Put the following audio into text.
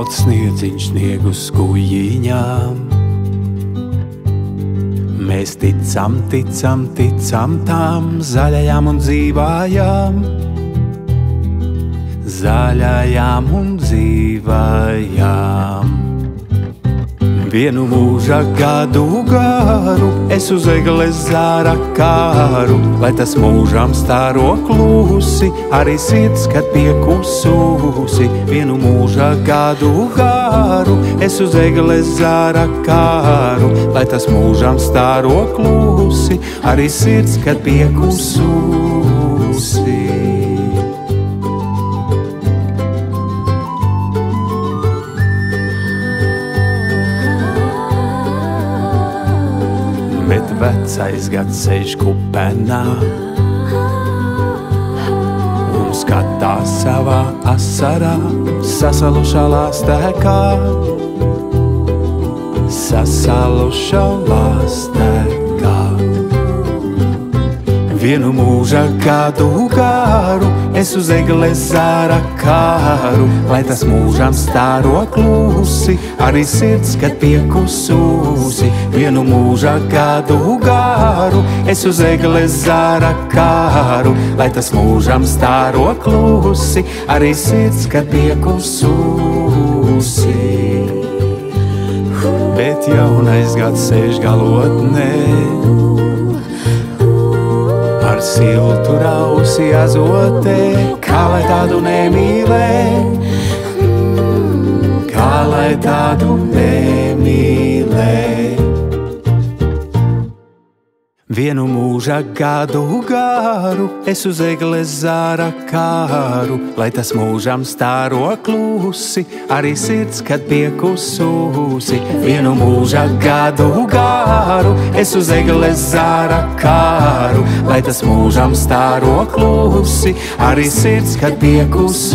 Balts sniedziņš sniegu skujiņām. Mēs ticam, ticam, ticam tām zaļajām un dzīvajām. Zaļajām un dzīvajām. Vienu mūža gadu garu es uz egles zāra kāru, lai tas mūžam stāro klusi, arī sirds, kad piekususi. Vienu mūža gadu garu es uz egles zāra kāru, lai tas mūžam stāro klusi, arī sirds, kad piekususi. Bet vecais gads sēž kupenā un skatās savā asarā, sasalušā lāstēkā, sasalušā lāstēkā. Vienu mūža gadu garu es uz egles zāra kāru, lai tas mūžam stāro klusi, arī sirds, kad piekususi. Vienu mūža gadu garu es uz egles zāra kāru, lai tas mūžam stāro klusi, arī sirds, kad piekususi. Bet jaunais gads sēž galotnē, ar siltu rausi azotē, kā lai tādu nemīlē, kā lai tādu nemīlē. Vienu mūža gadu garu es uz egles zāra kāru, lai tas mūžam stāro klusi, arī sirds, kad piekususi. Vienu mūža gadu garu es uz egles zāra kāru, lai tas mūžam stāro klusi, arī sirds, kad piekususi.